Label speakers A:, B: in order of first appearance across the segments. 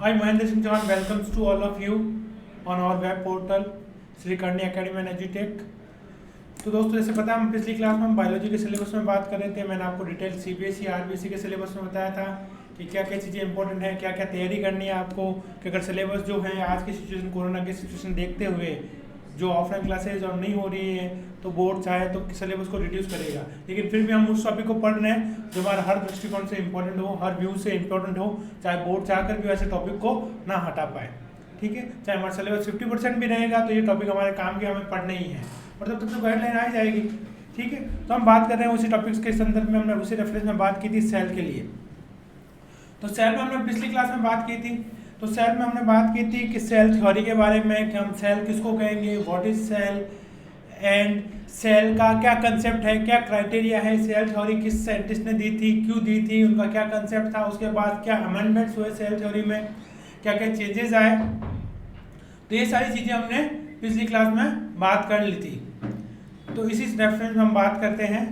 A: I, Mahendra Singh Chauhan, welcomes to all of you on our web portal Shri Karni academy and एजुटेक। तो दोस्तों, जैसे पता है हम पिछली क्लास में हम बायोलॉजी के सिलेबस में बात कर रहे थे। मैंने आपको डिटेल सीबीएसई आरबीसी के सिलेबस में बताया था कि क्या क्या चीज़ें इंपॉर्टेंट है, क्या क्या तैयारी करनी है आपको, कि अगर सिलेबस जो है आज की सिचुएशन, कोरोना की सिचुएशन देखते हुए जो ऑफलाइन क्लासेज और नहीं हो रही है तो बोर्ड चाहे तो सिलेबस को रिड्यूस करेगा, लेकिन फिर भी हम उस टॉपिक को पढ़ रहे हैं जो हमारा हर दृष्टिकोण से इंपॉर्टेंट हो, हर व्यू से इंपॉर्टेंट हो, चाहे बोर्ड चाहकर भी वैसे टॉपिक को ना हटा पाए। ठीक है, चाहे हमारा सिलेबस 50% भी रहेगा तो ये टॉपिक हमारे काम के हमें पढ़ना ही है, मतलब तब तो गाइडलाइन आ जाएगी। ठीक है, तो हम बात कर रहे हैं उसी टॉपिक्स के संदर्भ में। हमने उसी रेफरेंस में बात की थी सेल के लिए। तो सेल में हमने पिछली क्लास में बात की थी। तो सेल में हमने बात की थी कि सेल थ्योरी के बारे में, कि हम सेल किसको कहेंगे, what is cell, and cell का क्या कंसेप्ट है, क्या क्राइटेरिया है, सेल थ्योरी किस साइंटिस्ट ने दी थी, क्यों दी थी, उनका क्या कंसेप्ट था, उसके बाद क्या अमेंडमेंट्स हुए सेल थ्योरी में, क्या क्या चेंजेस आए। तो ये सारी चीज़ें हमने पिछली क्लास में बात कर ली थी। तो इसी रेफरेंस में हम बात करते हैं।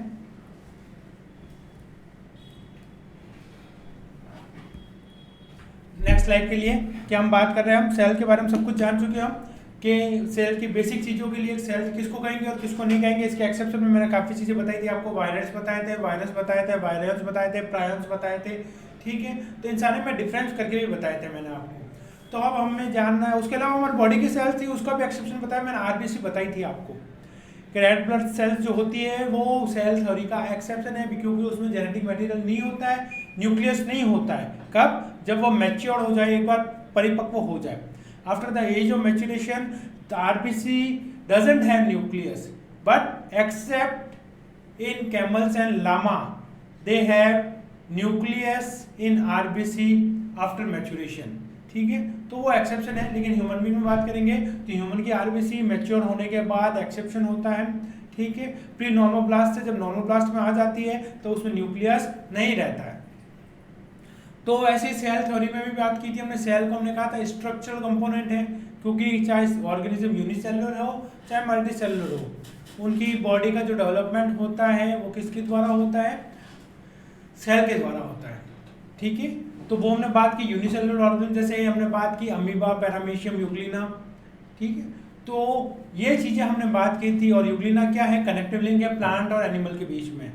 A: नेक्स्ट स्लाइड के लिए क्या हम बात कर रहे हैं, हम सेल के बारे में सब कुछ जान चुके हैं हम कि सेल की बेसिक चीज़ों के लिए सेल किसको कहेंगे और किसको नहीं कहेंगे। इसके एक्सेप्शन में मैंने काफ़ी चीज़ें बताई थी आपको, वायरस बताए थे, वायरस बताए थे, वायरस बताए थे, प्रायंस बताए थे। ठीक है, तो इन सारे में डिफरेंस करके भी बताए थे मैंने आपको। तो अब हमें जानना है, उसके अलावा हमारी बॉडी की सेल्स थी उसका भी एक्सेप्शन बताया मैंने, आरबीसी बताई थी आपको कि रेड ब्लड सेल्स जो होती है वो सेल थ्योरी का एक्सेप्शन है, क्योंकि उसमें जेनेटिक मटेरियल नहीं होता है, न्यूक्लियस नहीं होता है। कब? जब वो मैच्योर हो जाए, एक बार परिपक्व हो जाए। After the age of maturation the RBC doesn't have nucleus, but except in camels and llama they have nucleus in RBC after maturation. ठीक है, तो वो एक्सेप्शन है। लेकिन ह्यूमन बीइंग में बात करेंगे तो ह्यूमन की आरबीसी मैच्योर होने के बाद एक्सेप्शन होता है। ठीक है, प्री नॉर्मोब्लास्ट से जब नॉर्मोब्लास्ट में आ जाती है तो उसमें न्यूक्लियस नहीं रहता है। तो ऐसे सेल थ्योरी में भी बात की थी हमने। सेल को हमने कहा था स्ट्रक्चरल कंपोनेंट है, क्योंकि चाहे ऑर्गेनिज्म यूनिसेलुलर हो चाहे मल्टीसेलुलर हो, उनकी बॉडी का जो डेवलपमेंट होता है वो किसके द्वारा होता है, सेल के द्वारा होता है। ठीक है, तो वो हमने बात की यूनिसेलुलर ऑर्गेनिज्म, जैसे हमने बात की अमीबा, पैरामीशियम, यूग्लिना। ठीक है, तो ये चीज़ें हमने बात की थी। और यूग्लिना क्या है, कनेक्टिव लिंक है प्लांट और एनिमल के बीच में।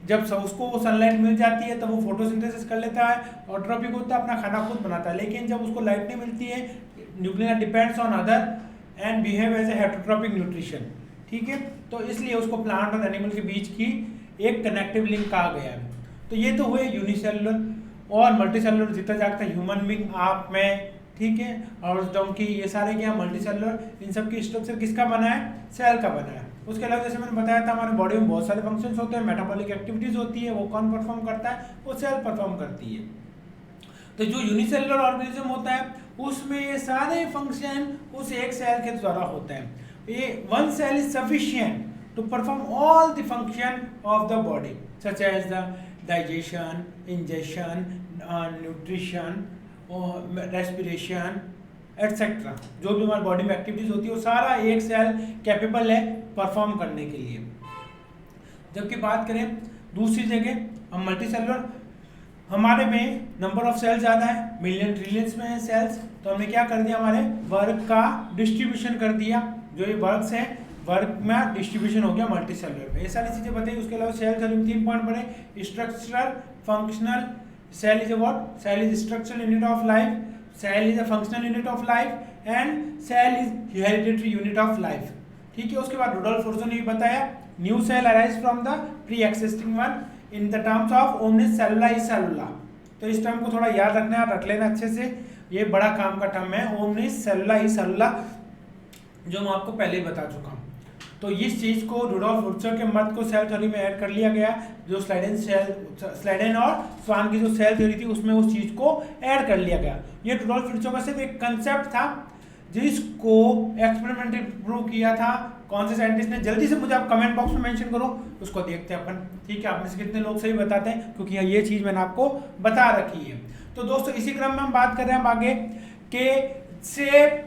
A: जब उसको सनलाइट मिल जाती है तब वो फोटोसिंथेसिस कर लेता है और ट्रॉपिक होता है, अपना खाना खुद बनाता है। लेकिन जब उसको लाइट नहीं मिलती है, Euglena depends on other and behave as a heterotrophic nutrition. ठीक है, तो इसलिए उसको प्लांट और एनिमल के बीच की एक कनेक्टिव लिंक कहा गया है। तो ये तो हुए यूनिसेलुलर। और मल्टीसेलुलर जितना जागता है ह्यूमन बीइंग, आप, मैं, ठीक है, और डोंकी, ये सारे क्या मल्टीसेलुलर। इन सब की स्ट्रक्चर किसका बना है, सेल का बना है। उसके अलावा जैसे मैंने बताया था हमारे बॉडी में बहुत सारे फंक्शंस होते हैं, मेटाबॉलिक एक्टिविटीज होती है, वो कौन परफॉर्म करता है, वो सेल परफॉर्म करती है। तो जो यूनिसेलुलर ऑर्गेनिज्म होता है उसमें ये सारे फंक्शन उस एक सेल के द्वारा होते हैं। ये one cell is sufficient to perform all the function of the body, such as the digestion, ingestion, nutrition, respiration etcetera. जो भी हमारी बॉडी में एक्टिविटीज होती है वो सारा एक सेल कैपेबल है परफॉर्म करने के लिए। जबकि बात करें दूसरी जगह, हम मल्टीसेलुलर, हमारे में नंबर ऑफ सेल्स ज़्यादा है, मिलियन ट्रिलियंस में है सेल्स। तो हमने क्या कर दिया, हमारे वर्क का डिस्ट्रीब्यूशन कर दिया। जो ये वर्क्स हैं, वर्क में डिस्ट्रीब्यूशन हो गया मल्टीसेलुलर में। ये सारी चीज़ें बताई। उसके अलावा सेल थ्योरी में 3 पॉइंट पढ़े, structural, functional. Cell is a what, cell is structural unit of life, cell is a functional unit of life and cell is hereditary unit of life. ठीक है, उसके बाद रुडोल्फ फुर्सो ने भी बताया, new cell arise from the pre existing one in the terms of omnis cellula is cellula. तो इस टर्म को थोड़ा याद रखना है, रख लेना अच्छे से, ये बड़ा काम का टर्म है, ओमनिस सेलुला इज सेलुला, जो मैं आपको पहले ही बता चुका हूँ। तो इस चीज़ को रुडोल्फ फुर्सो के मत को सेल थ्योरी में ऐड कर लिया गया। जो स्लाइडेन और स्वान की जो सेल थ्योरी थी उसमें उस चीज़ को ऐड कर लिया गया। ये रुडोल्फ फुर्सो का सिर्फ एक कंसेप्ट था जिसको एक्सपेरिमेंटली प्रूव किया था। कौन से साइंटिस्ट ने, जल्दी से मुझे आप कमेंट बॉक्स में मेंशन करो, उसको देखते हैं अपन। ठीक है, आप में से कितने लोग सही बताते हैं, क्योंकि ये चीज़ मैंने आपको बता रखी है। तो दोस्तों इसी क्रम में हम बात कर रहे हैं आगे के shape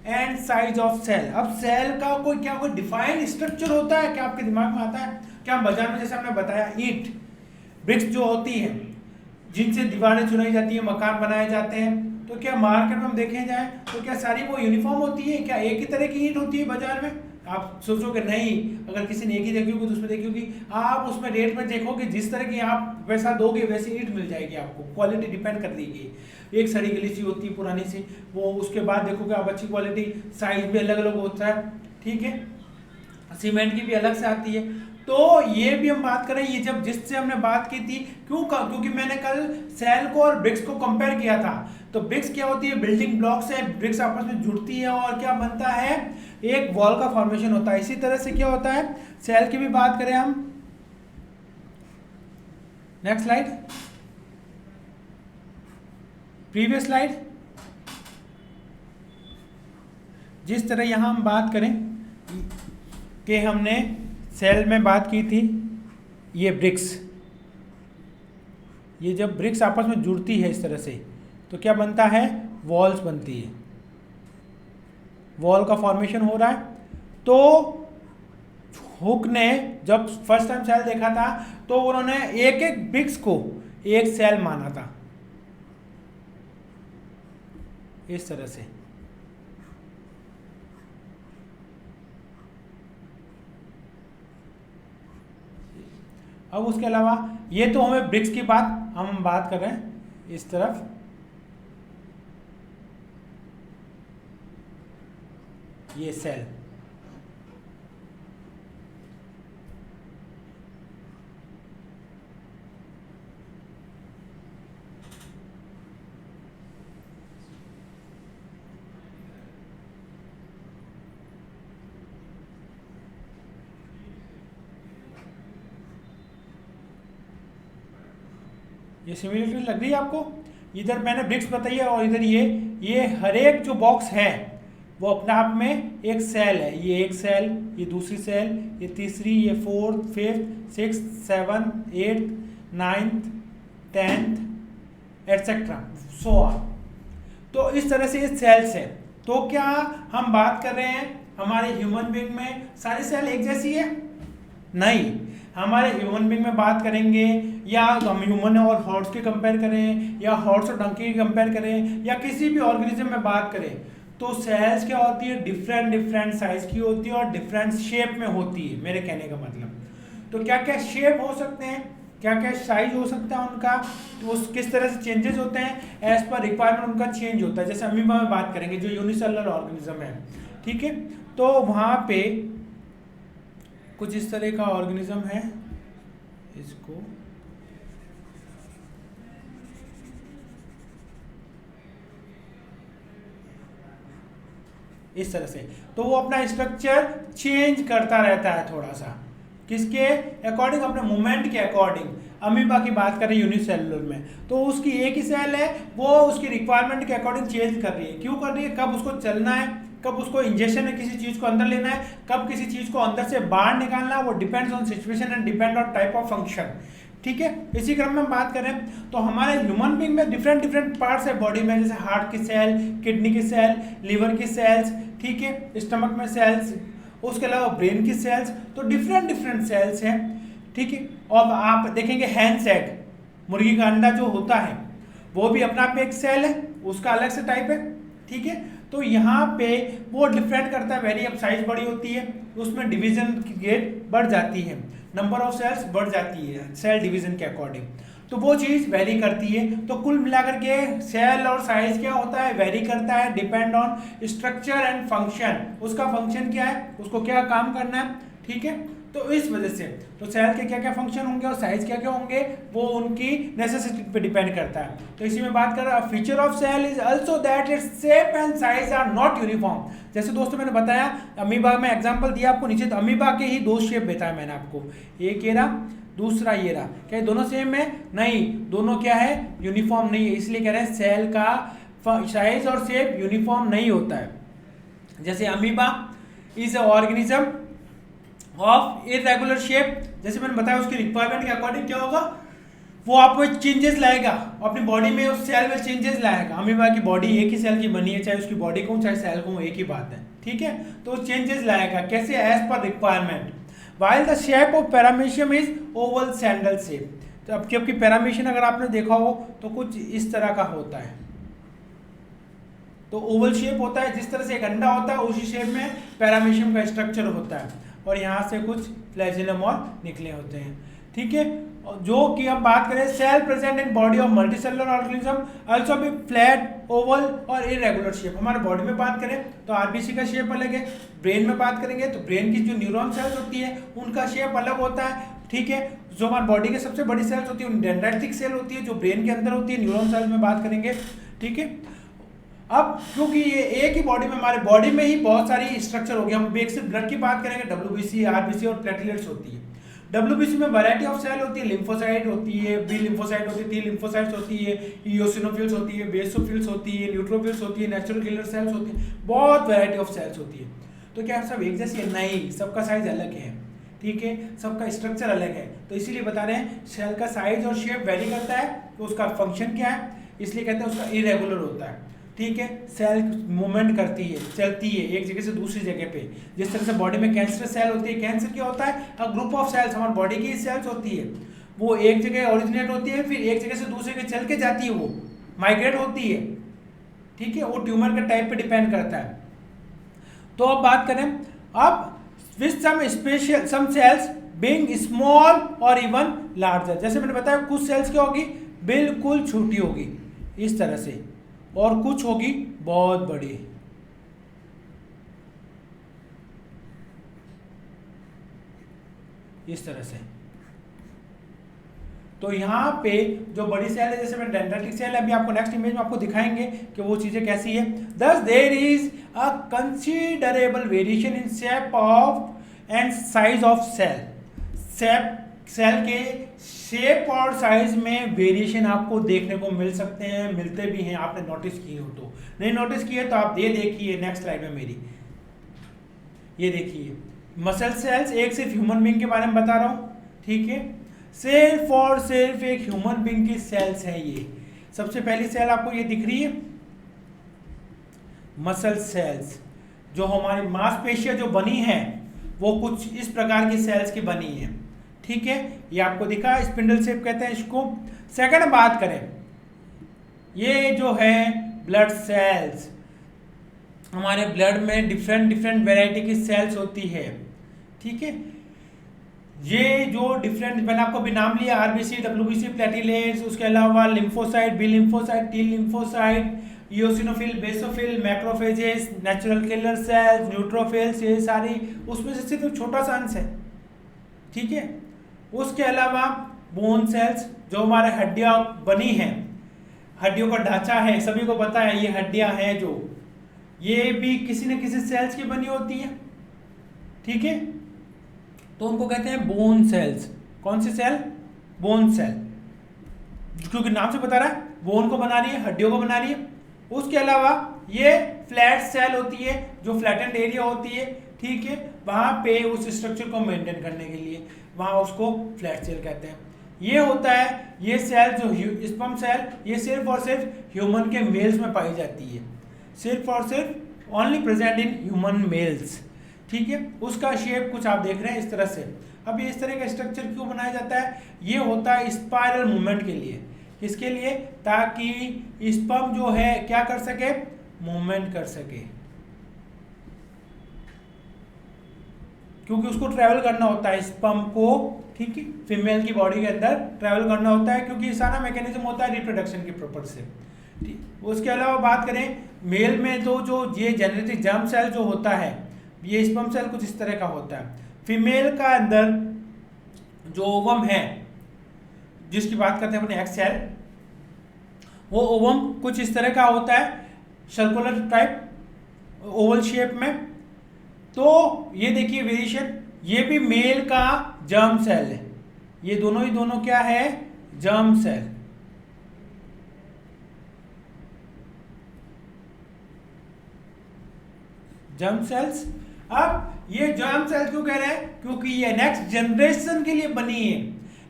A: and size of cell. अब सेल का कोई डिफाइंड स्ट्रक्चर होता है क्या, आपके दिमाग में आता है क्या? हम बाजार में जैसे हमने बताया ईंट, ब्रिक्स जो होती है जिनसे दीवारें चुनाई जाती है, मकान बनाए जाते हैं, तो क्या मार्केट में हम देखे जाए तो क्या सारी वो यूनिफॉर्म होती है? क्या एक ही तरह की ईंट होती है बाजार में? आप सोचोगे नहीं, अगर किसी ने एक ही देखी होगी तो उसमें देखी होगी, आप उसमें रेट में देखोगे जिस तरह की आप वैसा दोगे वैसी ईंट मिल जाएगी आपको, क्वालिटी डिपेंड कर देगी। एक सड़ी गली सी होती है पुरानी सी, वो उसके बाद देखोगे आप अच्छी क्वालिटी, साइज भी अलग अलग होता है, ठीक है, सीमेंट की भी अलग से आती है। तो ये भी हम बात करें, ये जब जिससे हमने बात की थी क्योंकि मैंने कल सेल को और ब्रिक्स को कंपेयर किया था। तो ब्रिक्स क्या होती है? बिल्डिंग ब्लॉक्स है, ब्रिक्स आपस में जुड़ती है और क्या बनता है? एक वॉल का फॉर्मेशन होता है। इसी तरह से क्या होता है सेल की भी बात करें हम, नेक्स्ट स्लाइड, प्रीवियस स्लाइड। जिस तरह यहां हम बात करें कि हमने सेल में बात की थी, ये ब्रिक्स, ये जब ब्रिक्स आपस में जुड़ती है इस तरह से तो क्या बनता है? वॉल्स बनती है, वॉल का फॉर्मेशन हो रहा है। तो हुक ने जब फर्स्ट टाइम सेल देखा था तो उन्होंने एक एक ब्रिक्स को एक सेल माना था, इस तरह से। अब उसके अलावा ये तो हमें ब्रिक्स की हम बात कर रहे हैं इस तरफ, ये सेल। ये सिमिलरिटी लग रही है आपको? इधर मैंने ब्रिक्स बताई है और इधर ये हर एक जो बॉक्स है वो अपने आप में एक सेल है। ये एक सेल, ये दूसरी सेल, ये तीसरी, ये fourth, fifth, six, seven, eighth, ninth, tenth etcetera so on. तो इस तरह से ये सेल्स है। तो क्या हम बात कर रहे हैं हमारे ह्यूमन बीइंग में सारी सेल एक जैसी है? नहीं, हमारे ह्यूमन बीइंग में बात करेंगे या हम ह्यूमन और हॉर्स की कंपेयर करें या हॉर्स और डंकी की कंपेयर करें या किसी भी ऑर्गेनिज्म में बात करें तो सेल्स क्या होती है? डिफरेंट डिफरेंट साइज की होती है और डिफरेंट शेप में होती है, मेरे कहने का मतलब। तो क्या क्या शेप हो सकते हैं, क्या क्या साइज हो सकता है उनका, तो उस किस तरह से चेंजेस होते हैं, एज पर रिक्वायरमेंट उनका चेंज होता है। जैसे अमीबा में बात करेंगे जो यूनिसेलुलर ऑर्गेनिज्म है, ठीक है, तो वहाँ पे कुछ इस तरह का ऑर्गेनिज्म है, इसको इस तरह से, तो वो अपना स्ट्रक्चर चेंज करता रहता है थोड़ा सा, किसके अकॉर्डिंग? अपने मूवमेंट के अकॉर्डिंग। अमीबा की बात करें यूनिसेलुलर में तो उसकी एक ही सेल है, वो उसकी रिक्वायरमेंट के अकॉर्डिंग चेंज कर रही है। क्यों कर रही है? कब उसको चलना है, कब उसको इंजेक्शन है किसी चीज को अंदर लेना है, कब किसी चीज को अंदर से बाहर निकालना है, वो depends on situation and depend on type of function, ठीक है। इसी क्रम में हम बात करें तो हमारे ह्यूमन बीइंग में डिफरेंट डिफरेंट पार्ट्स है बॉडी में, जैसे हार्ट की सेल, किडनी की सेल, लिवर की सेल्स, ठीक है, स्टमक में सेल्स, उसके अलावा ब्रेन की सेल्स, तो डिफरेंट डिफरेंट सेल्स हैं, ठीक है। और आप देखेंगे हैंस एग, मुर्गी का अंडा जो होता है वो भी अपना पे एक सेल है, उसका अलग से टाइप है, ठीक है। तो यहाँ पे वो डिफरेंट करता है, वेरी अब साइज बड़ी होती है उसमें डिवीजन की रेट बढ़ जाती है, नंबर ऑफ सेल्स बढ़ जाती है सेल डिवीजन के अकॉर्डिंग, तो वो चीज़ वेरी करती है। तो कुल मिलाकर के सेल और साइज क्या होता है? वेरी करता है, depend on structure and function. उसका फंक्शन क्या है, उसको क्या काम करना है, ठीक है। तो इस वजह से तो सेल के क्या क्या फंक्शन होंगे और साइज क्या क्या होंगे वो उनकी नेसेसिटी पे डिपेंड करता है। तो इसी में बात कर रहा है feature of cell is also that it's shape and size are not uniform. जैसे दोस्तों मैंने बताया अमीबा में एग्जांपल दिया आपको नीचे, तो अमीबा के ही दो शेप बताया मैंने आपको, एक ये रहा, दूसरा ये रहा। क्या दोनों सेम है? नहीं, दोनों क्या है? यूनिफॉर्म नहीं है। इसलिए कह रहे हैं सेल का साइज और शेप यूनिफॉर्म नहीं होता है। जैसे amoeba is a organism of irregular shape, जैसे मैंने बताया उसकी रिक्वायरमेंट के अकॉर्डिंग क्या होगा, वो आपको चेंजेस लाएगा अपनी बॉडी में, उस सेल में चेंजेस लाएगा। अमीबा की बॉडी एक ही सेल की बनी है, चाहे उसकी बॉडी को चाहे सेल को, एक ही बात है, ठीक है। तो चेंजेस लाएगा कैसे? एज पर requirement. While the shape of paramecium is oval sandal shape. तो अब जबकि पैरामीशियम अगर आपने देखा हो तो कुछ इस तरह का होता है, तो ओवल शेप होता है, जिस तरह से एक अंडा होता है उसी शेप में पैरामीशियम का स्ट्रक्चर होता है, और यहाँ से कुछ फ्लैजेलम और निकले होते हैं। ठीक है, जो कि हम बात करें cell present in body of multicellular organism also be flat, oval और इरेगुलर शेप। हमारे बॉडी में बात करें तो आरबीसी का शेप अलग है, ब्रेन में बात करेंगे तो ब्रेन की जो न्यूरॉन सेल्स होती है उनका शेप अलग होता है। ठीक है, जो हमारी बॉडी की सबसे बड़ी सेल्स होती है डेंड्राइटिक सेल होती है जो ब्रेन के अंदर होती है, न्यूरॉन सेल्स में बात करेंगे। ठीक है, अब क्योंकि ये एक ही बॉडी में, हमारे बॉडी में ही बहुत सारी स्ट्रक्चर हो गया, हम एक सिर्फ ब्लड की बात करेंगे, डब्ल्यूबीसी, आरबीसी और प्लेटलेट्स होती है। डब्ल्यूबीसी में वैरायटी ऑफ सेल होती है, लिम्फोसाइट होती है, बी लिम्फोसाइट होती है, टी लिम्फोसाइट्स होती है, इओसिनोफिल्स होती है, बेसोफिल्स होती है, न्यूट्रोफिल्स होती है, नेचुरल किलर सेल्स होती है, बहुत वैरायटी ऑफ सेल्स होती है। तो क्या सब एक जैसी है? नहीं, सबका साइज अलग है। ठीक है, सबका स्ट्रक्चर अलग है, तो इसीलिए बता रहे हैं सेल का साइज और शेप वेरी करता है, तो उसका फंक्शन क्या है, इसलिए कहते हैं उसका इरेगुलर होता है। ठीक है, सेल मूवमेंट करती है, चलती है एक जगह से दूसरी जगह पे, जिस तरह से बॉडी में कैंसर सेल होती है। कैंसर क्या होता है? अ ग्रुप ऑफ सेल्स, हमारी बॉडी की सेल्स होती है, वो एक जगह ओरिजिनेट होती है, फिर एक जगह से दूसरी जगह चल के जाती है, वो माइग्रेट होती है। ठीक है, वो ट्यूमर के टाइप पे डिपेंड करता है। तो अब बात करें, अब with some cells being small और इवन लार्जर, जैसे मैंने बताया कुछ सेल्स क्या होगी, बिल्कुल छोटी होगी इस तरह से, और कुछ होगी बहुत बड़ी इस तरह से। तो यहाँ पे जो बड़ी सेल है, जैसे मैं डेंड्राइटिक सेल है, अभी आपको नेक्स्ट इमेज में आपको दिखाएंगे कि वो चीजें कैसी है। Thus there is a considerable variation in shape of and size of cell. Cell के शेप और साइज में वेरिएशन आपको देखने को मिल सकते हैं, मिलते भी हैं, आपने नोटिस किए हो तो। नहीं नोटिस किए तो आप ये देखिए नेक्स्ट स्लाइड में मेरी, ये देखिए मसल सेल्स, एक सिर्फ ह्यूमन बीइंग के बारे में बता रहा हूँ। ठीक है, सिर्फ और सिर्फ एक ह्यूमन बीइंग की सेल्स है ये। सबसे पहली सेल आपको ये दिख रही है, मसल सेल्स, जो हमारी मांसपेशियां जो बनी है वो कुछ इस प्रकार की सेल्स की बनी है। ठीक है, ये आपको दिखा, स्पिंडल शेप कहते हैं इसको। सेकंड बात करें, ये जो है ब्लड सेल्स, हमारे ब्लड में डिफरेंट वैरायटी की सेल्स होती है। ठीक है, ये जो डिफरेंट, मैंने आपको भी नाम लिया, आरबीसी, डब्ल्यूबीसी, प्लेटलेट्स, उसके अलावा lymphocyte, B lymphocyte, T lymphocyte, eosinophil, basophil, macrophages, natural killer cells, neutrophils, ये सारी उसमें से सिर्फ छोटा सा अंश है। ठीक है, उसके अलावा बोन सेल्स, जो हमारे हड्डियां बनी हैं, हड्डियों का ढांचा है, सभी को पता है ये हड्डियां हैं, जो ये भी किसी न किसी सेल्स की बनी होती है। ठीक है, तो उनको कहते हैं बोन सेल्स। कौन सी सेल? बोन सेल, क्योंकि नाम से बता रहा है बोन को बना रही है, हड्डियों को बना रही है। उसके अलावा ये फ्लैट सेल होती है, जो फ्लैटेंड एरिया होती है। ठीक है, वहां पे उस स्ट्रक्चर को मेंटेन करने के लिए, वहां उसको फ्लैट सेल कहते हैं। ये होता है, ये सेल जो स्पर्म सेल, ये सिर्फ और सिर्फ ह्यूमन के मेल्स में पाई जाती है, सिर्फ और सिर्फ only present in human mails. ठीक है, उसका शेप कुछ आप देख रहे हैं इस तरह से। अब ये इस तरह का स्ट्रक्चर क्यों बनाया जाता है? ये होता है स्पाइरल मूवमेंट के लिए। किसके लिए? ताकि स्पर्म जो है क्या कर सके, मूवमेंट कर सके, क्योंकि उसको ट्रैवल करना होता है स्पर्म को। ठीक है, फीमेल की बॉडी के अंदर ट्रैवल करना होता है, क्योंकि सारा मैकेनिज्म होता है रिप्रोडक्शन के पर्पज से। उसके अलावा बात करें मेल में, तो जो ये जेनेटिक जर्म सेल जो होता है, ये स्पर्म सेल कुछ इस तरह का होता है। फीमेल का अंदर जो ओवम है, जिसकी बात करते हैं अपने एक्स सेल, वो ओवम कुछ इस तरह का होता है, सर्कुलर टाइप, ओवल शेप में। तो ये देखिए वेरिएशन, ये भी मेल का जर्म सेल है, ये दोनों ही दोनों क्या है, जर्म सेल। Germ cells. अब ये जर्म सेल क्यों कह रहे हैं? क्योंकि ये नेक्स्ट जनरेशन के लिए बनी है।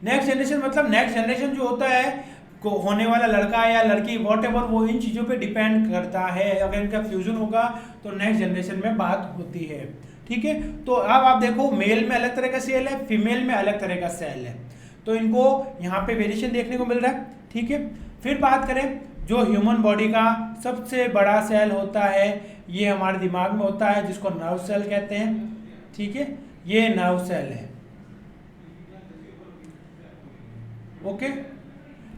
A: नेक्स्ट जनरेशन मतलब नेक्स्ट जनरेशन जो होता है, को होने वाला लड़का या लड़की व्हाटएवर, वो इन चीज़ों पे डिपेंड करता है। अगर इनका फ्यूजन होगा तो नेक्स्ट जनरेशन में बात होती है। ठीक है, तो अब आप देखो मेल में अलग तरह का सेल है, फीमेल में अलग तरह का सेल है, तो इनको यहाँ पे वेरिएशन देखने को मिल रहा है। ठीक है, फिर बात करें जो ह्यूमन बॉडी का सबसे बड़ा सेल होता है ये हमारे दिमाग में होता है, जिसको नर्व सेल कहते हैं। ठीक है, ये नर्व सेल है। ओके,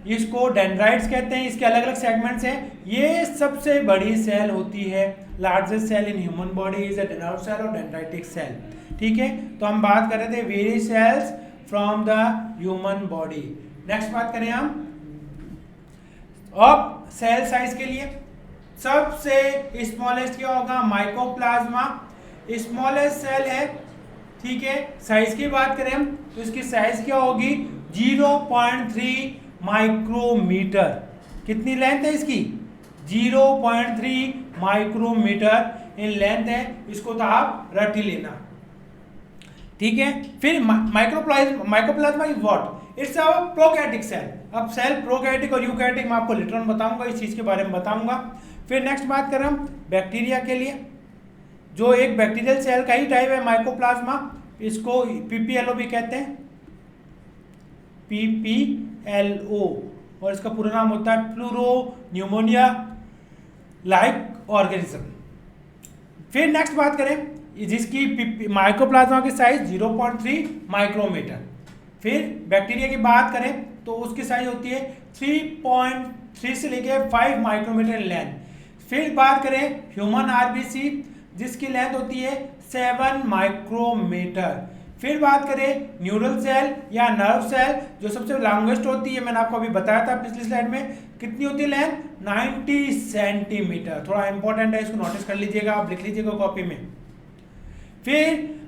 A: इसको डेंड्राइट्स कहते हैं। इसके अलग अलग सेगमेंट्स हैं। ये सबसे बड़ी सेल होती है। Largest cell in human body is a nerve cell और डेंड्राइटिक सेल। ठीक है, तो हम बात कर रहे थे various cells from the human body. Next बात करें हम अब सेल साइज के लिए। सबसे स्मॉलेस्ट क्या होगा? माइकोप्लाज्मा स्मॉलेस्ट सेल है। ठीक है, साइज की बात करें हम तो इसकी साइज क्या होगी? 0.3 माइक्रोमीटर। कितनी लेंथ है इसकी? 0.3 माइक्रोमीटर इन लेंथ है। इसको तो आप रट ही लेना। ठीक है, फिर mycoplasma is what? It's a prokaryotic cell. अब सेल प्रोकैरियोटिक और यूकैरियोटिक मैं आपको लेटर ऑन बताऊंगा, इस चीज के बारे में बताऊंगा। फिर नेक्स्ट बात करें हम बैक्टीरिया के लिए, जो एक बैक्टीरियल सेल का ही टाइप है माइकोप्लाज्मा। इसको पीपीएलओ भी कहते हैं, पीपीएलओ, और इसका पूरा नाम होता है प्लूरो न्यूमोनिया लाइक ऑर्गेनिज्म। फिर नेक्स्ट बात करें जिसकी माइकोप्लाज्मा की साइज 0.3 माइक्रोमीटर। फिर बैक्टीरिया की बात करें तो उसकी साइज होती है 3.3 से लेके 5 माइक्रोमीटर लेंथ। फिर बात करें ह्यूमन आरबीसी जिसकी लेंथ होती है 7 माइक्रोमीटर। फिर बात करें न्यूरल सेल या नर्व सेल जो सबसे लॉन्गेस्ट होती है, मैंने आपको अभी बताया था पिछली स्लाइड में, कितनी होती है लेंथ? 90 सेंटीमीटर। थोड़ा इंपॉर्टेंट है, इसको नोटिस कर लीजिएगा, आप लिख लीजिएगा कॉपी में। फिर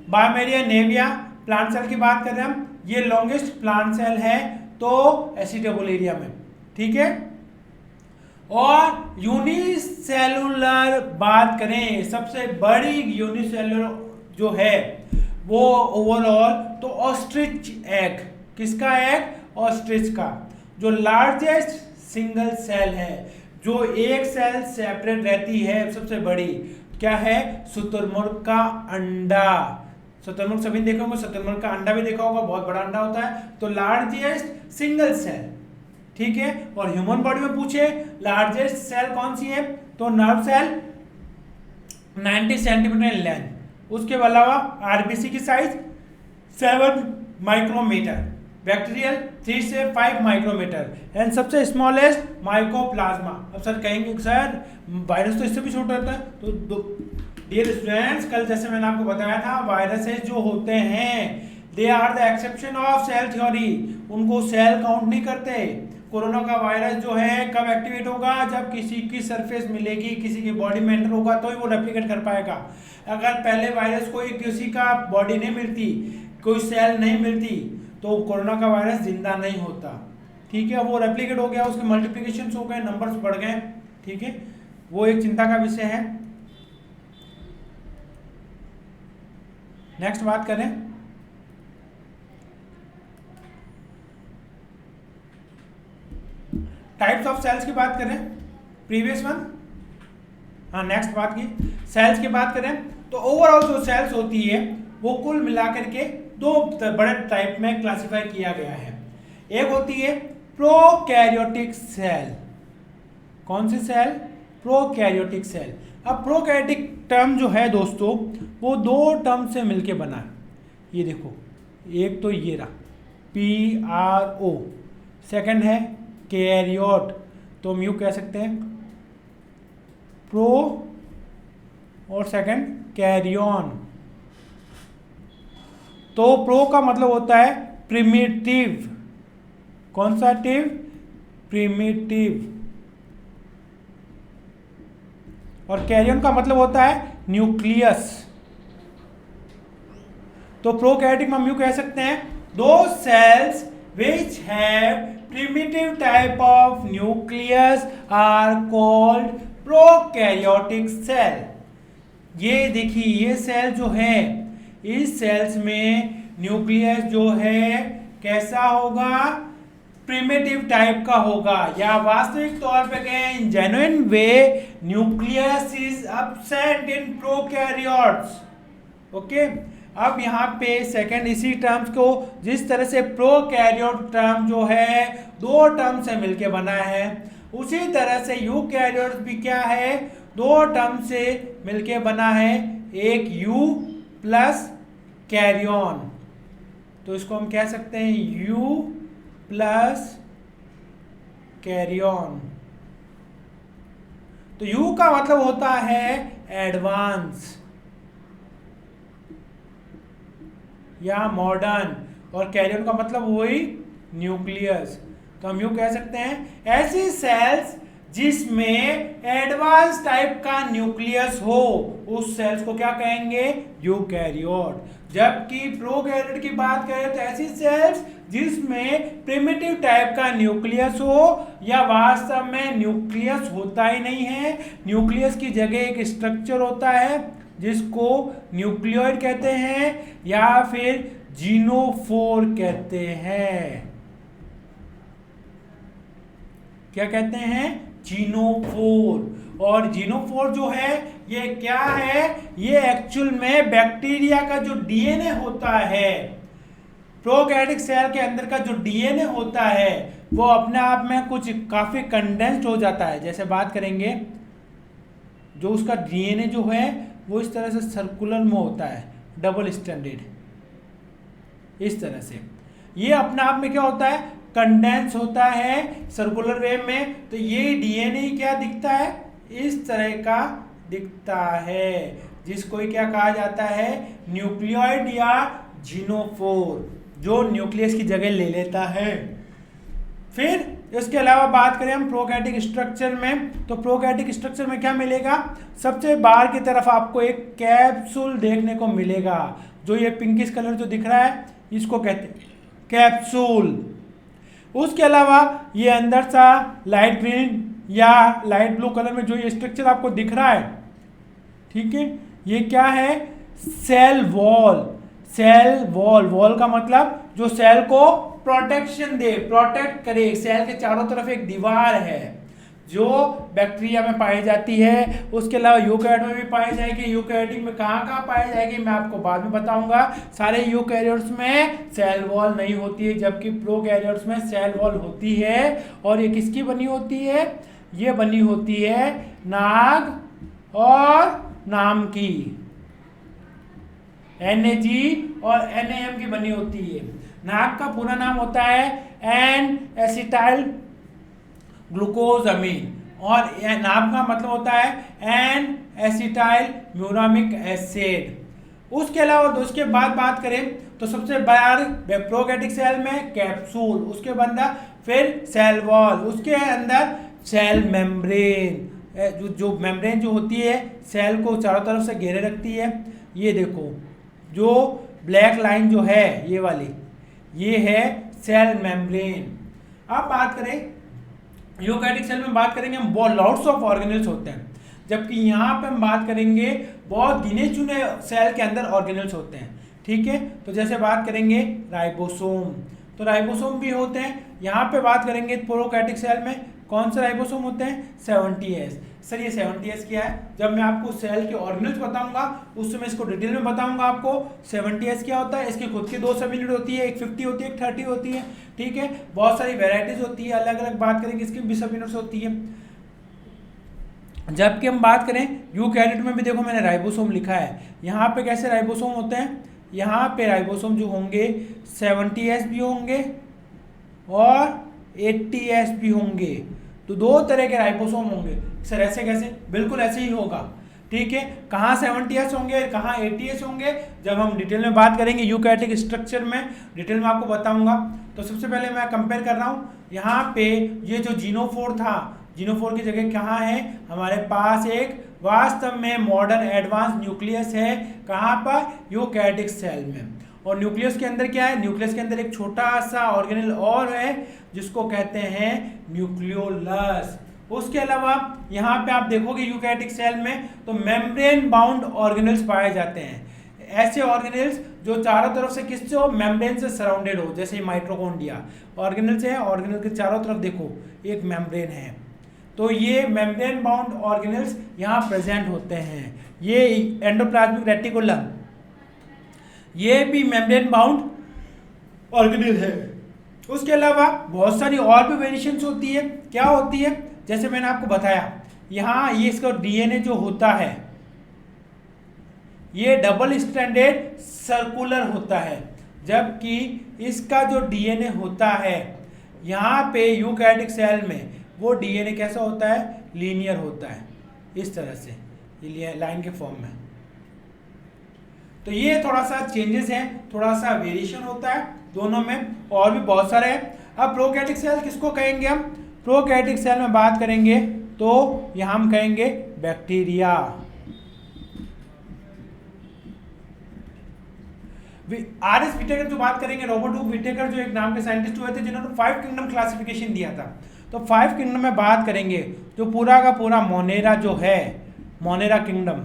A: बायोमेरिया नेविया प्लांट सेल की बात कर रहे हैं हम, ये लॉन्गेस्ट प्लांट सेल है तो एसिटाबुलेरिया में। ठीक है, और यूनिसेलुलर बात करें, सबसे बड़ी यूनिसेलुलर जो है वो ओवरऑल तो ऑस्ट्रिच एग। किसका एग? ऑस्ट्रिच का। जो लार्जेस्ट सिंगल सेल है, जो एक सेल सेपरेट रहती है, सबसे बड़ी क्या है? शुतुरमुर्ग का अंडा। शुतुरमुर्ग सभी देखा होगा, शुतुरमुर्ग का अंडा भी देखा होगा, बहुत बड़ा अंडा होता है। तो लार्जेस्ट सिंगल सेल। ठीक है, और ह्यूमन बॉडी में पूछे लार्जेस्ट सेल कौन सी है तो nerve cell 90 centimetre in length. उसके अलावा आरबीसी की साइज 7 माइक्रोमीटर, बैक्टीरियल 3 से 5 माइक्रोमीटर एंड सबसे स्मॉलेस्ट माइकोप्लाज्मा। अब सर कहेंगे सर वायरस तो इससे भी छोटा होता है, तो डियर स्टूडेंट्स कल जैसे मैंने आपको बताया था वायरसेस जो होते हैं they are the exception of cell theory, उनको सेल काउंट नहीं करते। कोरोना का वायरस जो है कब एक्टिवेट होगा? जब किसी की सरफेस मिलेगी, किसी की बॉडी में एंटर होगा तो ही वो रेप्लिकेट कर पाएगा। अगर पहले वायरस कोई किसी का बॉडी नहीं मिलती, कोई सेल नहीं मिलती, तो कोरोना का वायरस जिंदा नहीं होता। ठीक है, वो रेप्लिकेट हो गया, उसके मल्टीप्लिकेशन हो गए, नंबर्स बढ़ गए। ठीक है, वो एक चिंता का विषय है। नेक्स्ट बात करें टाइप्स ऑफ सेल्स की बात करें, प्रीवियस वन, हाँ नेक्स्ट बात की सेल्स की बात करें तो ओवरऑल जो सेल्स होती है वो कुल मिलाकर के दो बड़े टाइप में क्लासिफाई किया गया है। एक होती है प्रोकैरियोटिक सेल। कौन सी सेल? Prokaryotic cell. अब प्रोकैरियोटिक टर्म जो है दोस्तों वो दो टर्म से मिलके बना है। ये देखो, एक तो ये रहा PRO, सेकंड है कैरियोट, तो हम यूँ कह सकते हैं प्रो और सेकंड कैरियन। तो प्रो का मतलब होता है प्रिमिटिव। कौन सा टिव? प्रिमिटिव। और कैरियन का मतलब होता है न्यूक्लियस। तो प्रोकैरियोटिक में हम यूँ कह सकते हैं दो sales which have primitive type of nucleus are called prokaryotic cell। ये देखिए, ये सेल जो है, इस सेल्स में न्यूक्लियस जो है कैसा होगा? प्रिमिटिव टाइप का होगा, या वास्तविक तौर पे कहें in genuine way nucleus is absent in prokaryotes. Okay, अब यहाँ पे सेकंड इसी टर्म्स को जिस तरह से प्रोकैरियोट टर्म जो है दो टर्म से मिलके बना है, उसी तरह से यूकैरियोट्स भी क्या है, दो टर्म से मिलके बना है, एक यू प्लस कैरियन, तो इसको हम कह सकते हैं यू प्लस कैरियन। तो यू का मतलब होता है एडवांस या मॉडर्न, और कैरियन का मतलब वही न्यूक्लियस। तो हम यूं कह सकते हैं ऐसी सेल्स जिसमें एडवांस टाइप का न्यूक्लियस हो, उस सेल्स को क्या कहेंगे, यूकैरियोट। जबकि प्रोकैरियोट की बात करें तो ऐसी सेल्स जिसमें प्रिमिटिव टाइप का न्यूक्लियस हो या वास्तव में न्यूक्लियस होता ही नहीं है, न्यूक्लियस की जगह एक स्ट्रक्चर होता है जिसको न्यूक्लियोइड कहते हैं या फिर जीनोफोर कहते हैं। क्या कहते हैं, जीनोफोर। और जीनोफोर जो है ये क्या है, ये एक्चुअल में बैक्टीरिया का जो डीएनए होता है, प्रोकैरियोटिक सेल के अंदर का जो डीएनए होता है वो अपने आप में कुछ काफी कंडेंस्ड हो जाता है। जैसे बात करेंगे जो उसका डीएनए जो है वो इस तरह से सर्कुलर में होता है, डबल स्टैंडर्ड, इस तरह से ये अपने आप में क्या होता है, कंडेंस होता है सर्कुलर वे में। तो ये डीएनए क्या दिखता है, इस तरह का दिखता है, जिसको क्या कहा जाता है, न्यूक्लियोइड या जीनोफोर, जो न्यूक्लियस की जगह ले लेता है। फिर इसके अलावा बात करें हम प्रोकैरियोटिक स्ट्रक्चर में, तो प्रोकैरियोटिक स्ट्रक्चर में क्या मिलेगा, सबसे बाहर की तरफ आपको एक कैप्सूल देखने को मिलेगा। जो ये पिंकिश कलर जो दिख रहा है इसको कहते हैं कैप्सूल। उसके अलावा ये अंदर सा लाइट ग्रीन या लाइट ब्लू कलर में जो ये स्ट्रक्चर आपको दिख रहा है, ठीक है, ये क्या है, cell wall. Cell wall, wall का मतलब जो सेल को प्रोटेक्शन दे, प्रोटेक्ट करे। सेल के चारों तरफ एक दीवार है जो बैक्टीरिया में पाई जाती है। उसके अलावा यूकैरियोट में भी पाई जाएगी। यूकैरियोटिक में कहाँ कहाँ पाई जाएगी मैं आपको बाद में बताऊंगा। सारे यूकैरियोट्स में सेल वॉल नहीं होती है, जबकि प्रोकैरियोट्स में सेल वॉल होती है। और ये किसकी बनी होती है, ये बनी होती है नाग और नाम की, NAG और NAM की बनी होती है। नाग का पूरा नाम होता है एन एसिटाइल ग्लूकोजामीन, और नाम का मतलब होता है एन एसिटाइल म्यूरामिक एसिड। उसके अलावा उसके बाद बात करें तो सबसे बाहर प्रोकैरियोटिक सेल में कैप्सूल, उसके बाद फिर सेल वॉल, उसके अंदर सेल मेम्ब्रेन, जो मेम्ब्रेन जो होती है सेल को चारों तरफ से घेरे रखती है। ये देखो जो ब्लैक लाइन जो है ये वाली, ये है सेल मेम्ब्रेन। अब बात करें यूकैरियोटिक सेल में, बात करेंगे हम बहुत लॉट्स ऑफ ऑर्गेनेल्स होते हैं, जबकि यहाँ पे हम बात करेंगे बहुत गिने चुने सेल के अंदर ऑर्गेनेल्स होते हैं, ठीक है। तो जैसे बात करेंगे राइबोसोम, तो राइबोसोम भी होते हैं। यहाँ पे बात करेंगे प्रोकैरियोटिक सेल में कौन से राइबोसोम होते हैं, 70S। सर ये 70S क्या है, जब मैं आपको सेल के ऑर्गेनेल्स बताऊंगा उस समय इसको डिटेल में बताऊंगा आपको 70S क्या होता है। इसकी खुद की 2 सब यूनिट होती है, एक 50 होती है, एक 30 होती है, ठीक है। बहुत सारी वेराइटीज होती है, अलग अलग बात करेंगे इसकी भी सब यूनिट्स होती है। जबकि हम बात करें यूकैरियोट में भी देखो मैंने राइबोसोम लिखा है। यहाँ पे कैसे राइबोसोम होते हैं, यहाँ पे राइबोसोम जो होंगे 70S भी होंगे और 80S भी होंगे। तो 2 तरह के राइबोसोम होंगे। सर ऐसे कैसे, बिल्कुल ऐसे ही होगा, ठीक है। कहाँ 70S होंगे, कहाँ 80S होंगे, जब हम डिटेल में बात करेंगे यूकैरियोटिक स्ट्रक्चर में डिटेल में आपको बताऊंगा। तो सबसे पहले मैं कंपेयर कर रहा हूँ, यहाँ पे ये जो जीनोफोर था, जीनोफोर की जगह कहाँ है, हमारे पास एक वास्तव में मॉडर्न एडवांस न्यूक्लियस है। कहाँ पर, यूकैरियोटिक सेल में। और न्यूक्लियस के अंदर क्या है, न्यूक्लियस के अंदर एक छोटा सा ऑर्गेनेल और है जिसको कहते हैं न्यूक्लियोलस। उसके अलावा यहाँ पे आप देखोगे यूकैरियोटिक सेल में तो मेम्ब्रेन बाउंड ऑर्गेनेल्स पाए जाते हैं। ऐसे ऑर्गेनेल्स जो चारों तरफ से किससे हो, मेम्ब्रेन से सराउंडेड हो, जैसे माइटोकॉन्ड्रिया ऑर्गेनेल्स है, ऑर्गेनेल के चारों तरफ देखो एक मेम्ब्रेन है। तो ये मेम्ब्रेन बाउंड ऑर्गेनेल्स यहाँ प्रेजेंट होते हैं। ये एंडोप्लाज्मिक रेटिकुलम, ये भी मेम्ब्रेन बाउंड ऑर्गेनेल है। उसके अलावा बहुत सारी और भी वेरिएशंस होती है। क्या होती है, जैसे मैंने आपको बताया यहाँ ये इसका डीएनए जो होता है ये डबल स्ट्रैंडेड सर्कुलर होता है, जबकि इसका जो डीएनए होता है यहाँ पे यूकैरियोटिक सेल में वो डीएनए कैसा होता है, लीनियर होता है, इस तरह से ये लाइन के फॉर्म में। तो ये थोड़ा सा चेंजेस है, थोड़ा सा वेरिएशन होता है दोनों में, और भी बहुत सारे हैं। अब प्रोकैरियोटिक सेल किसको कहेंगे हम, प्रोकैरियोटिक सेल में बात करेंगे तो यहाँ हम कहेंगे बैक्टीरिया। आर.एस. व्हिटेकर जो बात करेंगे, रॉबर्ट हुक व्हिटेकर जो एक नाम के साइंटिस्ट हुए थे जिन्होंने 5 किंगडम क्लासिफिकेशन दिया था, तो 5 किंगडम में बात करेंगे जो पूरा का पूरा मोनेरा जो है, मोनेरा किंगडम,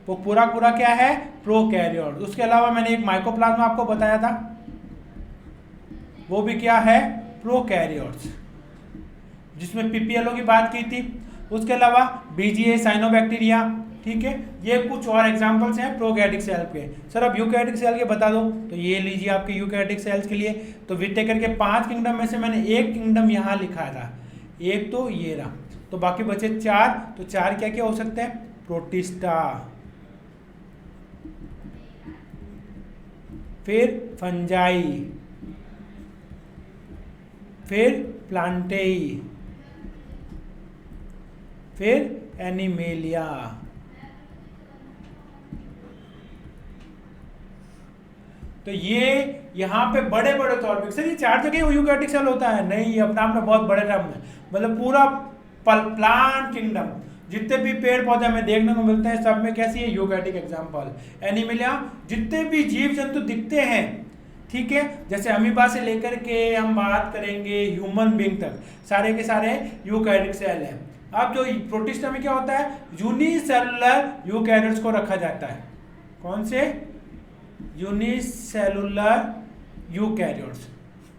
A: वो पूरा पूरा क्या है, प्रोकैरियोट। उसके अलावा मैंने एक माइकोप्लाज्मा आपको बताया था, वो भी क्या है, प्रोकैरियोट्स, जिसमें पीपीएलओ की बात की थी। उसके अलावा बीजीए, साइनोबैक्टीरिया, ठीक है, ये कुछ और एग्जांपल्स हैं प्रोकैरियोटिक सेल के। सर अब यूकैरियोटिक सेल के बता दो, तो ये लीजिए आपके यूकैरियोटिक सेल्स के लिए। तो व्हिटेकर के 5 किंगडम में से मैंने एक किंगडम यहाँ लिखा था, एक तो ये रहा, तो बाकी बचे 4। तो 4 क्या क्या हो सकते हैं, प्रोटिस्टा, फिर फंजाई, फिर प्लांटेई, फिर एनिमेलिया। तो ये यहाँ पे बड़े बड़े तौर पे, सर ये 4 जगह यूकैरियोटिक सेल होता है, नहीं, ये अपने आप में बहुत बड़े टर्म है, मतलब पूरा प्लांट किंगडम, जितने भी पेड़ पौधे हमें देखने को मिलते हैं सब में कैसी है, यूकैरियोटिक एग्जांपल। एनिमेलिया, जितने भी जीव जंतु दिखते हैं, ठीक है, जैसे अमीबा से लेकर के हम बात करेंगे ह्यूमन बीइंग तक, सारे के सारे यूकैरियोटिक सेल हैं। अब जो प्रोटिस्टा में क्या होता है, यूनिसेलुलर यूकैरियोट्स को रखा जाता है, कौन से, यूनिसेलुलर यूकैरियोट्स,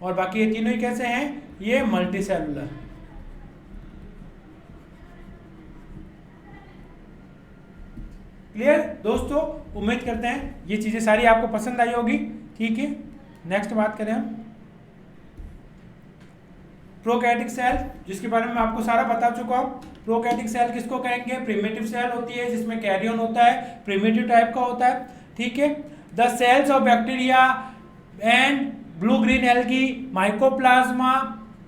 A: और बाकी ये तीनों ही कैसे हैं, ये मल्टीसेलुलर। क्लियर दोस्तों, उम्मीद करते हैं ये चीजें सारी आपको पसंद आई होगी, ठीक है। नेक्स्ट बात करें हम प्रोकैरियोटिक सेल, जिसके बारे में आपको सारा बता चुका हूं। प्रोकैरियोटिक सेल किसको कहेंगे, प्रिमिटिव सेल होती है जिसमें कैरियन होता है, प्रिमिटिव टाइप का होता है, ठीक है। The cells of bacteria and blue green algae, mycoplasma,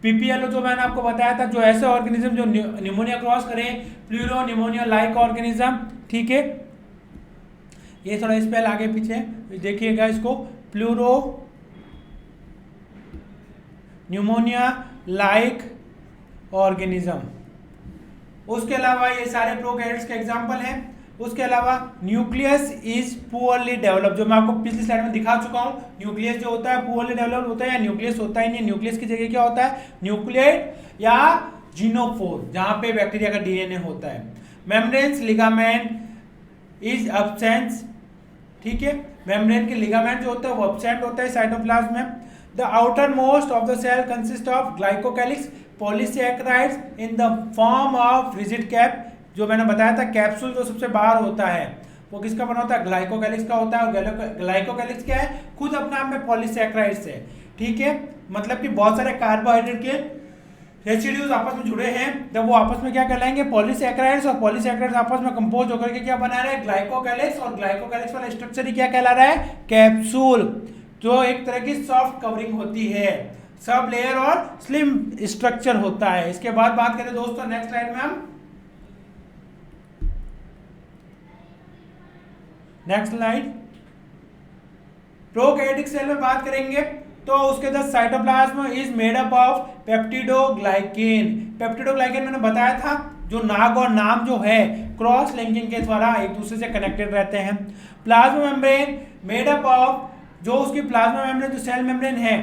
A: PPLO जो मैंने आपको बताया था, जो ऐसे ऑर्गेनिज्म जो निमोनिया क्रॉस करें, प्लूरो निमोनिया लाइक ऑर्गेनिज्म, ठीक है। ये थोड़ा स्पेल आगे पीछे देखिएगा इसको, प्लूरो न्यूमोनिया लाइक ऑर्गेनिज्म। उसके अलावा ये सारे प्रोकैरियोट्स के एग्जांपल हैं। उसके अलावा न्यूक्लियस इज पुअरली डेवलप्ड, जो मैं आपको पिछली स्लाइड में दिखा चुका हूं, न्यूक्लियस जो होता है पुअरली डेवलप्ड होता है, या न्यूक्लियस होता ही नहीं, न्यूक्लियस की जगह क्या होता है, न्यूक्लियेट या जीनोफोर, जहां पे बैक्टीरिया का डीएनए होता है। मेम्ब्रेन्स लिगामेंट इज एब्सेंट, ठीक है, मेम्ब्रेन के लिगामेंट जो होता है वो एब्सेंट होता है साइटोप्लाज्म में। The outer most of the cell consist of glycocalyx polysaccharides in the form of rigid cap, जो मैंने बताया था कैप्सूल जो सबसे बाहर होता है वो किसका बना होता है, ग्लाइकोकैलिक्स का होता है। और ग्लाइकोकैलिक्स क्या है, खुद अपने आप में पॉलीसैकेराइड्स है, ठीक है, मतलब कि बहुत सारे कार्बोहाइड्रेट के रेसिड्यूज आपस में जुड़े हैं, जब वो आपस में क्या कहलाएंगे, पॉलीसैकेराइड्स, और पॉलीसैकेराइड्स आपस में कंपोज होकर के क्या बना रहे हैं, ग्लाइकोकैलिक्स, और ग्लाइकोकैलिक्स वाला स्ट्रक्चर ही क्या कहला रहा है, कैप्सूल, जो एक तरह की सॉफ्ट कवरिंग होती है, सब लेयर और स्लिम स्ट्रक्चर होता है। इसके बाद बात करें दोस्तों नेक्स्ट स्लाइड में हम, नेक्स्ट स्लाइड, प्रोकैरियोटिक सेल में बात करेंगे तो उसके अंदर cytoplasm is made up of peptidoglycan. Peptidoglycan मैंने बताया था, जो नाग और नाम जो है क्रॉस लिंकिंग के द्वारा एक दूसरे से कनेक्टेड रहते हैं। Plasma membrane made up of, जो उसकी प्लाज्मा मेम्ब्रेन जो सेल मेम्ब्रेन है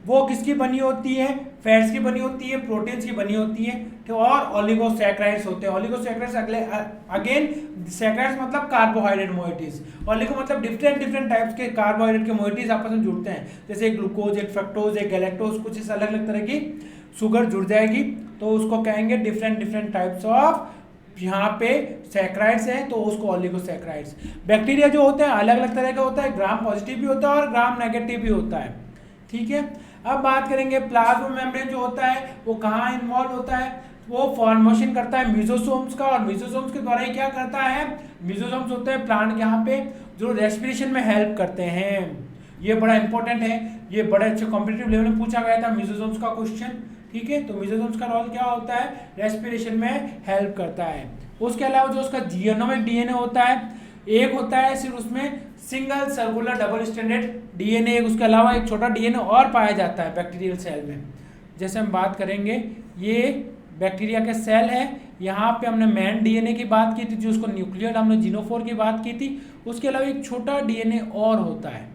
A: वो किसकी बनी होती है, फैट्स की बनी होती है, प्रोटीन्स की बनी होती है, तो और ओलिगोसैकेराइड्स होते हैं। ओलिगोसैकेराइड्स अगेन, सैकेराइड्स मतलब कार्बोहाइड्रेट मोइटीज, ओलिगो मतलब डिफरेंट टाइप्स के कार्बोहाइड्रेट के मोइटीज आपस में जुड़ते हैं, जैसे ग्लूकोज, एक फ्रक्टोज, एक गैलेक्टोज, कुछ इस अलग अलग तरह की शुगर जुड़ जाएगी तो उसको कहेंगे डिफरेंट टाइप्स ऑफ, यहाँ पे सैकेराइड्स हैं तो उसको ओलिगोसैकेराइड्स। बैक्टीरिया जो होते हैं अलग अलग तरह का होता है, ग्राम पॉजिटिव भी होता है और ग्राम नेगेटिव भी होता है, ठीक है। अब बात करेंगे प्लाज्मा मेम्ब्रेन जो होता है वो कहाँ इन्वॉल्व होता है, वो फॉर्मेशन करता है म्यूजोसोम्स का, और म्यूजोसोम्स के द्वारा ही क्या करता है, म्यूजोसोम्स होते हैं प्लांट के यहाँ पे जो रेस्पिरेशन में हेल्प करते हैं। ये बड़ा इंपॉर्टेंट है, ये बड़े अच्छे कॉम्पिटिटिव लेवल में पूछा गया था म्यूजोसोम्स का क्वेश्चन, ठीक है। तो म्यूजोसोम्स का रोल क्या होता है, रेस्पिरेशन में हेल्प करता है। उसके अलावा जो उसका जीनोमिक डीएनए होता है, एक होता है सिर्फ उसमें single circular double stranded DNA, उसके अलावा एक छोटा डीएनए और पाया जाता है बैक्टीरियल सेल में। जैसे हम बात करेंगे, ये बैक्टीरिया के सेल है, यहाँ पे हमने मैन डीएनए की बात की थी, जो उसको न्यूक्लियर हमने जीनोफोर की बात की थी। उसके अलावा एक छोटा डीएनए और होता है,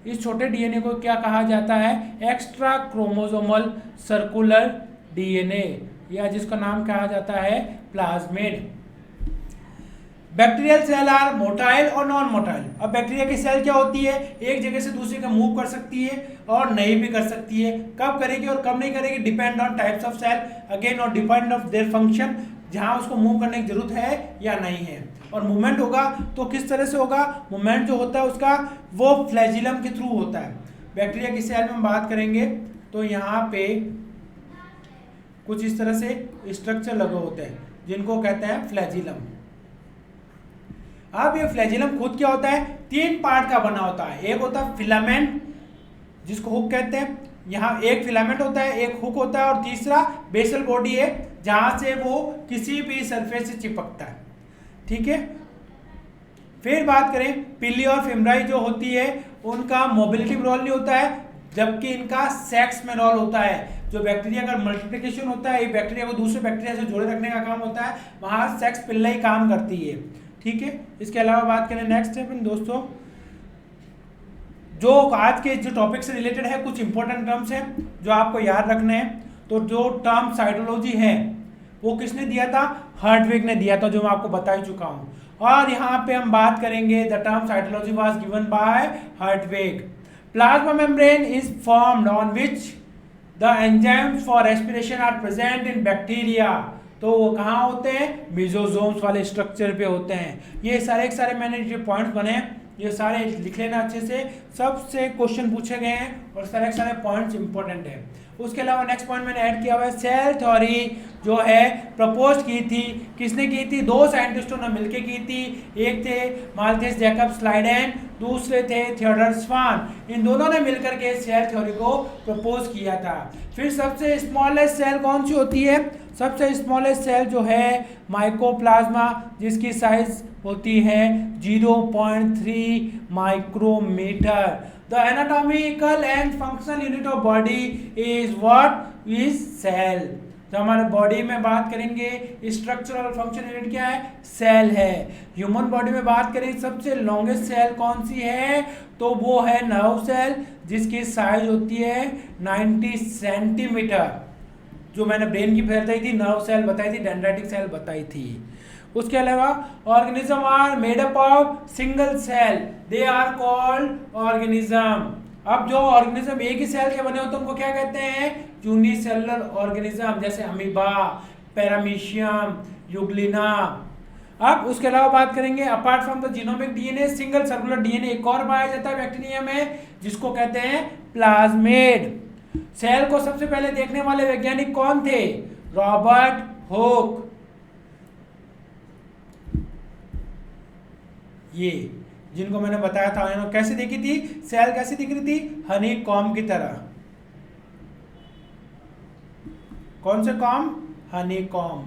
A: इस छोटे डीएनए को क्या कहा जाता है, एक्स्ट्रा क्रोमोसोमल सर्कुलर डीएनए, या जिसका नाम कहा जाता है plasmid. Bacterial cell are motile और नॉन मोटाइल। अब बैक्टीरिया की सेल क्या होती है, एक जगह से दूसरी का मूव कर सकती है और नहीं भी कर सकती है। कब करेगी और कब नहीं करेगी, depend on types of cell, again और डिपेंड ऑफ देयर फंक्शन, जहां उसको मूव करने की जरूरत है या नहीं है। और मूवमेंट होगा तो किस तरह से होगा, मूवमेंट जो होता है उसका वो फ्लैजिलम के थ्रू होता है। बैक्टीरिया की सेल में हम बात करेंगे तो यहाँ पे कुछ इस तरह से स्ट्रक्चर लगे होते हैं जिनको कहते हैं फ्लैजिलम। अब ये फ्लैजिलम खुद क्या होता है, 3 पार्ट का बना होता है। एक होता है फिलामेंट जिसको हुक कहते हैं, यहाँ एक फिलामेंट होता है, एक हुक होता है, और तीसरा बेसल बॉडी है जहां से वो किसी भी सरफेस से चिपकता है, ठीक है। फिर बात करें पिली और फेमराई जो होती है, उनका मोबिलिटी में रोल नहीं होता है, जबकि इनका सेक्स में रोल होता है। जो बैक्टीरिया का मल्टीप्लिकेशन होता है, एक बैक्टीरिया को दूसरे बैक्टीरिया से जोड़े रखने का काम होता है, वहां सेक्स पिल्ला ही काम करती है, ठीक है। इसके अलावा बात करें नेक्स्ट स्टेप में दोस्तों, जो आज के जो टॉपिक से रिलेटेड है, कुछ इंपॉर्टेंट टर्म्स हैं जो आपको याद रखने हैं। तो जो टर्म साइटोलॉजी है वो किसने दिया था, हर्टविग ने दिया था, जो मैं आपको बता ही चुका हूं। और यहाँ पे हम बात करेंगे the term cytology was given by Hertwig. Plasma membrane is formed on which the enzymes for respiration are present in bacteria. तो वो कहाँ होते हैं, मेसोसोम्स वाले स्ट्रक्चर पे होते हैं। ये सारे मैंने जो पॉइंट्स बने हैं ये सारे लिख लेना अच्छे से, सबसे क्वेश्चन पूछे गए हैं और सारे पॉइंट्स इंपॉर्टेंट है। उसके अलावा नेक्स्ट पॉइंट मैंने ऐड किया हुआ है, सेल थ्योरी जो है प्रपोज की थी, किसने की थी, 2 साइंटिस्टों ने मिलकर की थी। एक थे माल्थस जैकब्स लाइडेन, दूसरे थे थियोडोर स्वान। इन दोनों ने मिलकर के सेल थ्योरी को प्रपोज किया था। फिर सबसे स्मॉलेस्ट सेल कौन सी होती है, सबसे स्मॉलेस्ट सेल जो है माइकोप्लाज्मा, जिसकी साइज होती है 0.3 micrometer. The anatomical and functional unit of body is what is cell। जो हमारे बॉडी में बात करेंगे स्ट्रक्चर और फंक्शन यूनिट क्या है, सेल है। ह्यूमन बॉडी में बात करें सबसे लॉन्गेस्ट सेल कौन सी है, तो वो है नर्व सेल, जिसकी साइज होती है 90 सेंटीमीटर। जो मैंने ब्रेन की बताई थी, नर्व सेल बताई थी, डेंड्राइटिक सेल बताई थी। उसके अलावा organism are made up of single cell, they are called organism. अब जो ऑर्गेनिज्म एक ही सेल के बने होते हैं उनको क्या कहते हैं, यूनिसेलुलर ऑर्गेनिज्म, जैसे अमीबा, पैरामीशियम, यूग्लिना। अब उसके अलावा बात करेंगे apart from the genomic DNA, single circular DNA एक और पाया जाता है बैक्टीरिया में, जिसको कहते हैं प्लाज्मिड। सेल को सबसे पहले देखने वाले वैज्ञानिक कौन थे, रॉबर्ट हुक। ये जिनको मैंने बताया था, इन्होंने कैसे देखी थी, सेल कैसे दिख रही थी, हनी कॉम की तरह। कौन से कॉम, हनी कॉम।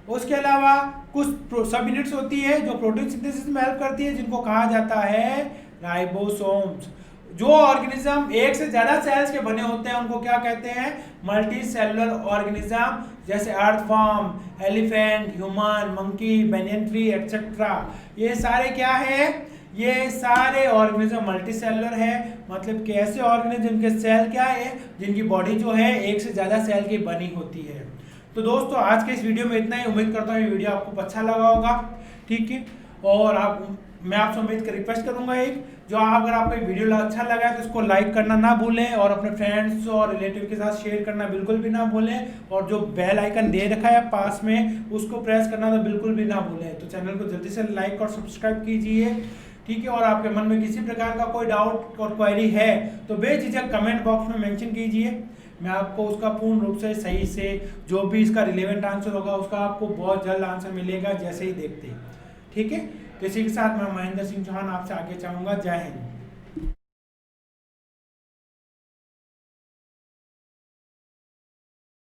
A: उसके अलावा कुछ सब यूनिट्स होती है जो प्रोटीन सिंथेसिस में हेल्प करती है, जिनको कहा जाता है राइबोसोम्स। जो ऑर्गेनिज्म एक से ज्यादा सेल्स के बने होते हैं उनको क्या कहते हैं, मल्टी सेलुलर ऑर्गेनिज्म, जैसे earthworm, elephant, human, monkey, banyan tree etcetera. ये सारे क्या है, ये सारे ऑर्गेनिज्म मल्टी सेलुलर है, मतलब कि ऐसे ऑर्गेनिज्म जिनके सेल क्या है, जिनकी बॉडी जो है एक से ज्यादा सेल की बनी होती है। तो दोस्तों आज के इस वीडियो में इतना ही। उम्मीद करता हूँ ये वीडियो आपको अच्छा लगा होगा, ठीक है। और मैं आपसे उम्मीद कर रिक्वेस्ट करूंगा एक, जो अगर आपको ये वीडियो अच्छा लगा है तो इसको लाइक करना ना भूलें, और अपने फ्रेंड्स और रिलेटिव के साथ शेयर करना बिल्कुल भी ना भूलें, और जो बेल आइकन दे रखा है पास में उसको प्रेस करना तो बिल्कुल भी ना भूलें। तो चैनल को जल्दी से लाइक और सब्सक्राइब कीजिए। ठीक है। और आपके मन में किसी प्रकार का कोई डाउट और क्वेरी है तो बेझिझक कमेंट बॉक्स में मेंशन कीजिए, मैं आपको उसका पूर्ण रूप से सही से जो भी इसका रिलेवेंट आंसर होगा उसका आपको बहुत जल्द आंसर मिलेगा जैसे ही देखते हैं। ठीक है, तो इसी के साथ मैं महेंद्र सिंह चौहान आपसे आगे चाहूँगा। जय हिंद।